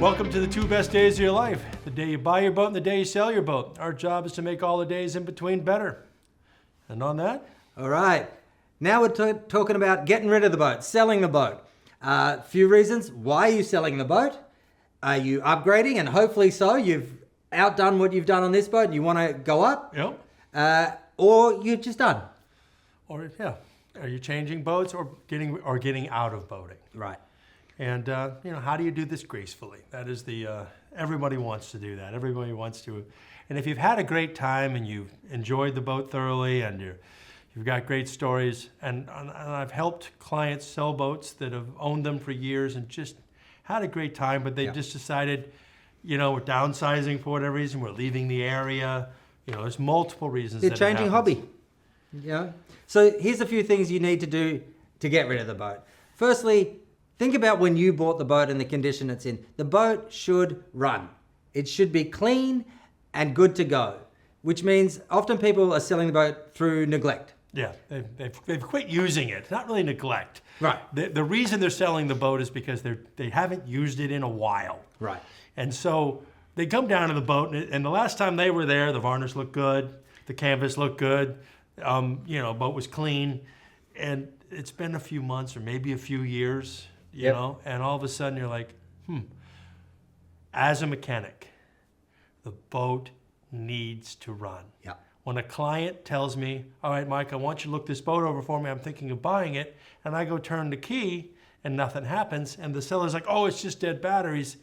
Welcome to the 2 best days of your life. The day you buy your boat and the day you sell your boat. Our job is to make all the days in between better. And on that? All right. Now we're talking about getting rid of the boat, selling the boat. A few reasons. Why are you selling the boat? Are you upgrading? And hopefully so. You've outdone what you've done on this boat and you want to go up. Yep. Or you're just done. Or, yeah. Are you changing boats or getting out of boating? Right. And, how do you do this gracefully? That is everybody wants to do that. Everybody wants to. And if you've had a great time and you've enjoyed the boat thoroughly and you've got great stories, and I've helped clients sell boats that have owned them for years and just had a great time, but they just decided, we're downsizing for whatever reason, we're leaving the area. There's multiple reasons. You're changing hobby. Yeah. So here's a few things you need to do to get rid of the boat. Firstly, think about when you bought the boat and the condition it's in. The boat should run. It should be clean and good to go, which means often people are selling the boat through neglect. Yeah, they've quit using it. It's not really neglect. Right. The reason they're selling the boat is because they haven't used it in a while. Right. And so they come down to the boat, and the last time they were there, the varnish looked good, the canvas looked good, boat was clean, and it's been a few months or maybe a few years, you know, and all of a sudden you're like, as a mechanic, the boat needs to run. Yeah. When a client tells me, all right, Mike, I want you to look this boat over for me, I'm thinking of buying it, and I go turn the key and nothing happens, and the seller's like, oh, it's just dead batteries,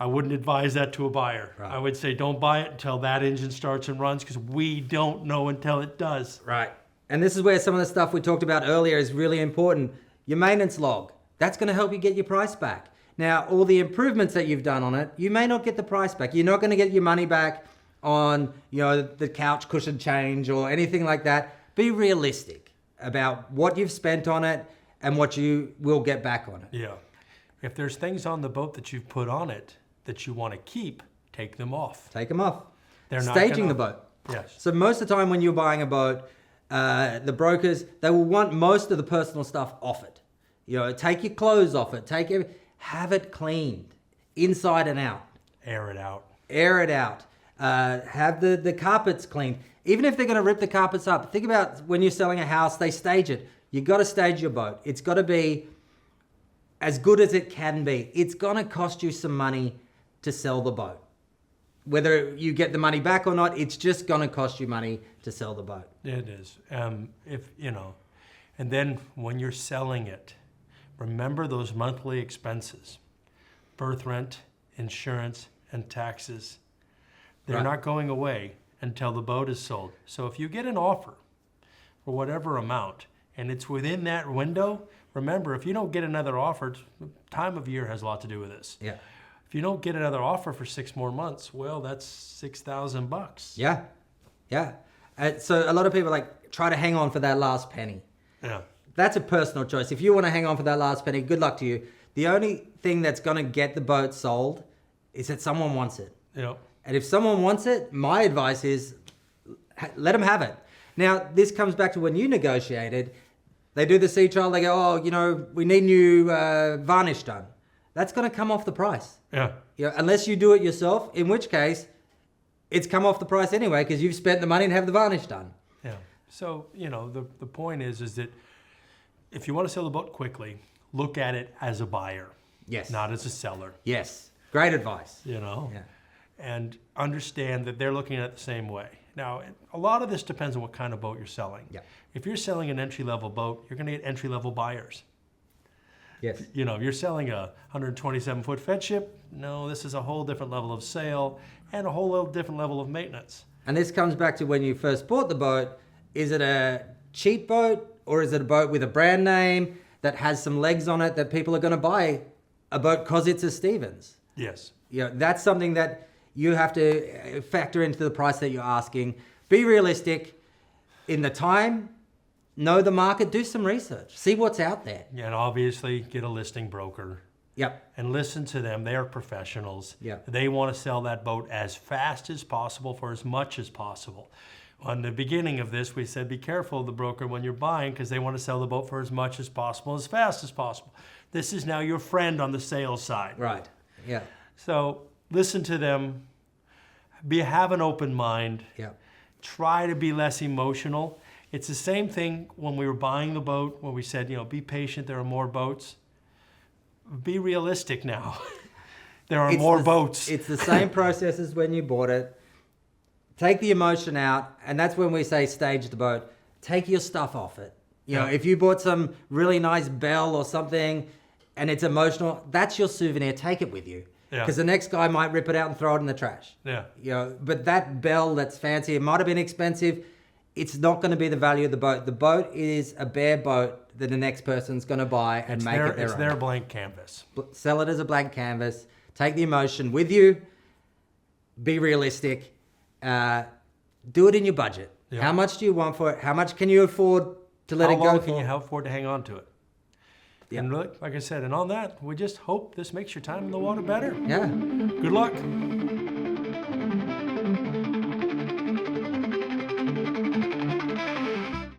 I wouldn't advise that to a buyer. Right. I would say don't buy it until that engine starts and runs, because we don't know until it does. Right. And this is where some of the stuff we talked about earlier is really important. Your maintenance log, that's going to help you get your price back. Now, all the improvements that you've done on it, you may not get the price back. You're not going to get your money back on, the couch cushion change or anything like that. Be realistic about what you've spent on it and what you will get back on it. Yeah. If there's things on the boat that you've put on it that you want to keep, take them off. Take them off. They're not Staging the boat. Yes. So most of the time when you're buying a boat, the brokers, they will want most of the personal stuff off it. Take your clothes off it. Have it cleaned inside and out. Air it out. Air it out. Have the carpets cleaned. Even if they're going to rip the carpets up, think about when you're selling a house, they stage it. You've got to stage your boat. It's got to be as good as it can be. It's going to cost you some money to sell the boat. Whether you get the money back or not, it's just going to cost you money to sell the boat. It is. And then when you're selling it, remember those monthly expenses, berth rent, insurance, and taxes. They're not going away until the boat is sold. So if you get an offer for whatever amount and it's within that window, remember, if you don't get another offer, time of year has a lot to do with this. Yeah. If you don't get another offer for 6 more months, well, that's $6,000. Yeah. Yeah. So a lot of people try to hang on for that last penny. Yeah. That's a personal choice. If you want to hang on for that last penny, good luck to you. The only thing that's going to get the boat sold is that someone wants it. Yep. And if someone wants it, my advice is let them have it. Now, this comes back to when you negotiated. They do the sea trial. They go, we need new varnish done. That's going to come off the price. Yeah. Unless you do it yourself, in which case it's come off the price anyway because you've spent the money to have the varnish done. Yeah. So, the point is that if you want to sell the boat quickly, look at it as a buyer. Yes. Not as a seller. Yes. Great advice. Yeah. And understand that they're looking at it the same way. Now, a lot of this depends on what kind of boat you're selling. Yeah. If you're selling an entry-level boat, you're going to get entry-level buyers. Yes. If you're selling a 127-foot fed ship, no, this is a whole different level of sale and a whole different level of maintenance. And this comes back to when you first bought the boat. Is it a cheap boat or is it a boat with a brand name that has some legs on it that people are going to buy a boat because it's a Stevens? Yes. That's something that you have to factor into the price that you're asking. Be realistic in the time. Know the market. Do some research. See what's out there. Yeah, and obviously get a listing broker. Yep. And listen to them. They are professionals. Yep. They want to sell that boat as fast as possible for as much as possible. On the beginning of this, we said be careful of the broker when you're buying because they want to sell the boat for as much as possible, as fast as possible. This is now your friend on the sales side. Right. Yeah. So listen to them. Have an open mind. Yeah. Try to be less emotional. It's the same thing when we were buying the boat, when we said, be patient, there are more boats. Be realistic now. There are more boats. It's the same process as when you bought it. Take the emotion out, and that's when we say stage the boat. Take your stuff off it. If you bought some really nice bell or something and it's emotional, that's your souvenir. Take it with you. Because the next guy might rip it out and throw it in the trash. Yeah. But that bell that's fancy, it might have been expensive. It's not going to be the value of the boat. The boat is a bare boat that the next person's going to buy and make it their own. It's their blank canvas. Sell it as a blank canvas. Take the emotion with you. Be realistic. Do it in your budget. Yeah. How much do you want for it? How much can you afford to let it go How long for? can you afford to hang on to it? Yeah. And look, like I said, and on that, we just hope this makes your time in the water better. Yeah. Good luck.